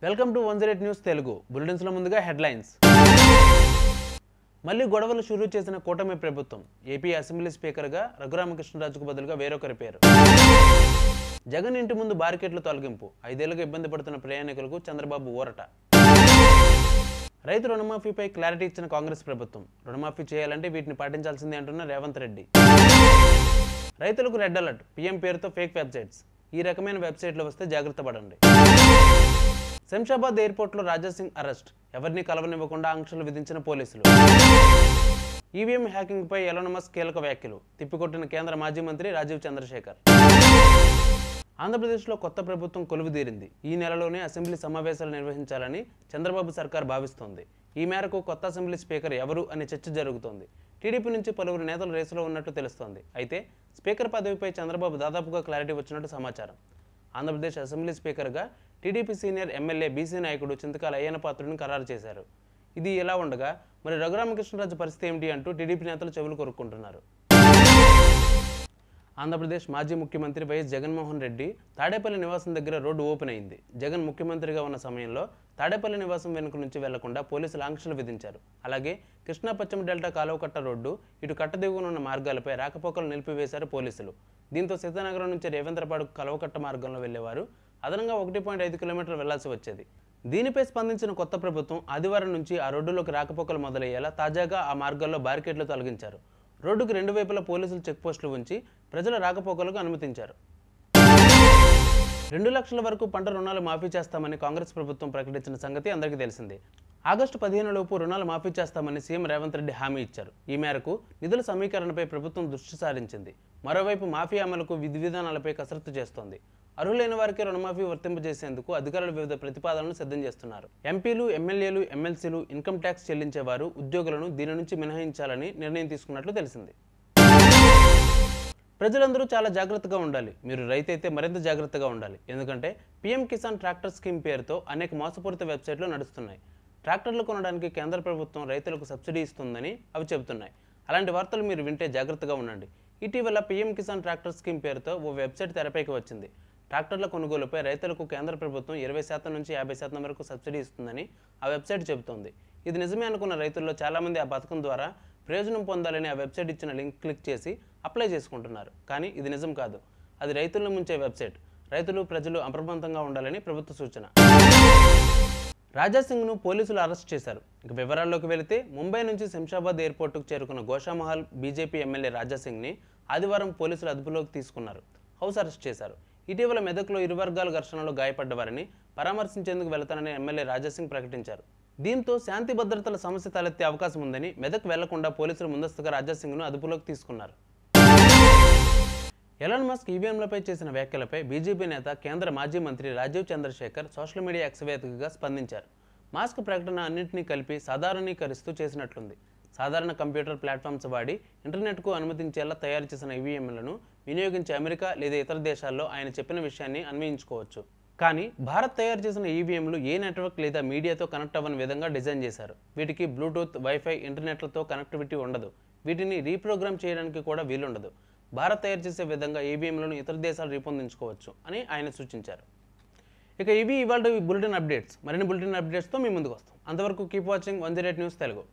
Welcome to 108 news Telugu bulletins లో ముందుగా headlines. మళ్ళీ గొడవలు షురూ చేసిన కూటమి ప్రభుత్వం. ఏపీ అసెంబ్లీ స్పీకర్ గా రఘురామకృష్ణరాజుకు బదులుగా వేరొకరి పేరు. జగన్ ఇంటి ముందు బారికేడ్లు తొలగింపు. 5 ఏళ్లుగా ఇబ్బంది పడుతున్న ప్రయాణికులకు చంద్రబాబు ఊరట. రైతు రుణమాఫీపై క్లారిటీ ఇచ్చిన కాంగ్రెస్ ప్రభుత్వం. రుణమాఫీ చేయాలంటే వీటిని పాటించాల్సిందే అంటున్న రేవంత్ రెడ్డి. రైతులకు రెడ్ అలర్ట్. పీఎం పేరుతో ఫేక్ వెబ్సైట్స్. ఈ రకమైన వెబ్సైట్లు వస్తే జాగ్రత్త పడండి. శంషాబాద్ ఎయిర్పోర్ట్లో రాజాసింగ్ అరెస్ట్. ఎవరిని కలవనివ్వకుండా ఆంక్షలు విధించిన పోలీసులు. ఈవీఎం హ్యాకింగ్ పై ఎలాన్ మస్క్ కీలక వ్యాఖ్యలు. తిప్పికొట్టిన కేంద్ర మాజీ మంత్రి రాజీవ్ చంద్రశేఖర్. ఆంధ్రప్రదేశ్లో కొత్త ప్రభుత్వం కొలువుదీరింది. ఈ నెలలోనే అసెంబ్లీ సమావేశాలు నిర్వహించాలని చంద్రబాబు సర్కార్ భావిస్తోంది. ఈ మేరకు కొత్త అసెంబ్లీ స్పీకర్ ఎవరు అనే చర్చ జరుగుతోంది. టీడీపీ నుంచి పలువురు నేతలు రేసులో ఉన్నట్టు తెలుస్తోంది. అయితే స్పీకర్ పదవిపై చంద్రబాబు దాదాపుగా క్లారిటీ వచ్చినట్టు సమాచారం. ఆంధ్రప్రదేశ్ అసెంబ్లీ స్పీకర్గా టీడీపీ సీనియర్ ఎమ్మెల్యే బీసీ నాయకుడు చింతకాల అయ్యన్న పాత్రుడిని ఖరారు చేశారు. ఇది ఇలా ఉండగా మరి రఘురామకృష్ణరాజు పరిస్థితి ఏమిటి అంటూ టీడీపీ నేతలు చెవులు కొరుక్కుంటున్నారు. ఆంధ్రప్రదేశ్ మాజీ ముఖ్యమంత్రి వైఎస్ జగన్మోహన్ రెడ్డి తాడేపల్లి నివాసం దగ్గర రోడ్డు ఓపెన్ అయింది. జగన్ ముఖ్యమంత్రిగా ఉన్న సమయంలో తాడేపల్లి నివాసం వెనుక నుంచి వెళ్లకుండా పోలీసులు ఆంక్షలు విధించారు. అలాగే కృష్ణా పశ్చిమ డెల్టా కాలువకట్ట రోడ్డు, ఇటు కట్టదిగునున్న మార్గాలపై రాకపోకలు నిలిపివేశారు పోలీసులు. దీంతో సీతానగరం నుంచి రేవేంద్రపాడుకు కలవకట్ట మార్గంలో వెళ్లేవారు అదనంగా 1.5 కిలోమీటర్లు వెళ్లాల్సి వచ్చేది. దీనిపై స్పందించిన కొత్త ప్రభుత్వం ఆదివారం నుంచి ఆ రోడ్డులోకి రాకపోకలు మొదలయ్యేలా తాజాగా ఆ మార్గాల్లో బారికేడ్లు తొలగించారు. రోడ్డుకు 2 వైపులా పోలీసులు చెక్పోస్టులు ఉంచి ప్రజల రాకపోకలకు అనుమతించారు. 2 లక్షల వరకు పంట రుణాలు మాఫీ చేస్తామని కాంగ్రెస్ ప్రభుత్వం ప్రకటించిన సంగతి అందరికీ తెలిసిందే. ఆగస్టు 15 లోపు రుణాలు మాఫీ చేస్తామని సీఎం రేవంత్ రెడ్డి హామీ ఇచ్చారు. ఈ మేరకు నిధుల సమీకరణపై ప్రభుత్వం దృష్టి సారించింది. మరోవైపు మాఫీ అమలుకు విధి విధానాలపై కసరత్తు చేస్తోంది. అర్హులైన వారికి రుణమాఫీ వర్తింపజేసేందుకు అధికారులు వివిధ ప్రతిపాదనలు సిద్ధం చేస్తున్నారు. ఎంపీలు, ఎమ్మెల్యేలు, ఎమ్మెల్సీలు, ఇన్కమ్ ట్యాక్స్ చెల్లించేవారు, ఉద్యోగులను దీని నుంచి మినహాయించాలని నిర్ణయం తీసుకున్నట్లు తెలిసింది. ప్రజలందరూ చాలా జాగ్రత్తగా ఉండాలి. మీరు రైతైతే మరింత జాగ్రత్తగా ఉండాలి. ఎందుకంటే పీఎం కిసాన్ ట్రాక్టర్ స్కీమ్ పేరుతో అనేక మోసపూరిత వెబ్సైట్లు నడుస్తున్నాయి. ట్రాక్టర్లు కొనడానికి కేంద్ర ప్రభుత్వం రైతులకు సబ్సిడీ ఇస్తుందని అవి చెబుతున్నాయి. అలాంటి వార్తలు మీరు వింటే జాగ్రత్తగా ఉండండి. ఇటీవల పీఎం కిసాన్ ట్రాక్టర్ స్కీమ్ పేరుతో ఓ వెబ్సైట్ తెరపైకి వచ్చింది. ట్రాక్టర్ల కొనుగోలుపై రైతులకు కేంద్ర ప్రభుత్వం 20% నుంచి 50% వరకు సబ్సిడీ ఇస్తుందని ఆ వెబ్సైట్ చెబుతోంది. ఇది నిజమే అనుకున్న రైతుల్లో చాలామంది ఆ పథకం ద్వారా ప్రయోజనం పొందాలని ఆ వెబ్సైట్ ఇచ్చిన లింక్ క్లిక్ చేసి అప్లై చేసుకుంటున్నారు. కానీ ఇది నిజం కాదు. అది రైతులను ముంచే వెబ్సైట్. రైతులు, ప్రజలు అప్రమత్తంగా ఉండాలని ప్రభుత్వ సూచన. రాజాసింగ్ను పోలీసులు అరెస్ట్ చేశారు. ఇక వివరాల్లోకి వెళితే ముంబై నుంచి శంషాబాద్ ఎయిర్పోర్టుకు చేరుకున్న గోషామహల్ బీజేపీ ఎమ్మెల్యే రాజాసింగ్ని ఆదివారం పోలీసులు అదుపులోకి తీసుకున్నారు. హౌస్ అరెస్ట్ చేశారు. ఇటీవల మెదక్లో ఇరు వర్గాల ఘర్షణలో గాయపడ్డవారిని పరామర్శించేందుకు వెళతానని ఎమ్మెల్యే రాజాసింగ్ ప్రకటించారు. దీంతో శాంతి భద్రతల సమస్య తలెత్తే అవకాశం ఉందని మెదక్ వెళ్లకుండా పోలీసులు ముందస్తుగా రాజాసింగ్ను అదుపులోకి తీసుకున్నారు. ఎలాన్ మస్క్ ఈవీఎంలపై చేసిన వ్యాఖ్యలపై బీజేపీ నేత, కేంద్ర మాజీ మంత్రి Rajeev Chandrasekhar social media X వేదికగా స్పందించారు. మాస్క్ ప్రకటన అన్నింటినీ కలిపి సాధారణీకరిస్తూ చేసినట్లుంది. సాధారణ కంప్యూటర్ ప్లాట్ఫామ్స్ వాడి ఇంటర్నెట్కు అనుమతించేలా తయారు చేసిన ఈవీఎంలను వినియోగించే అమెరికా లేదా ఇతర దేశాల్లో ఆయన చెప్పిన విషయాన్ని అన్వయించుకోవచ్చు. కానీ భారత్ తయారు చేసిన ఈవీఎంలు ఏ నెట్వర్క్ లేదా మీడియాతో కనెక్ట్ అవ్వని విధంగా డిజైన్ చేశారు. వీటికి బ్లూటూత్, వైఫై, ఇంటర్నెట్లతో కనెక్టివిటీ ఉండదు. వీటిని రీప్రోగ్రామ్ చేయడానికి కూడా వీలుండదు. భారత్ తయారు చేసే విధంగా ఈవీఎంలను ఇతర దేశాలు రూపొందించుకోవచ్చు అని ఆయన సూచించారు. ఇక ఇవి ఇవాళ బులెటిన్ అప్డేట్స్. మరిన్ని బులెటిన్ అప్డేట్స్తో మీ ముందుకు వస్తాం. అంతవరకు కీప్ వాచింగ్ 108 న్యూస్ తెలుగు.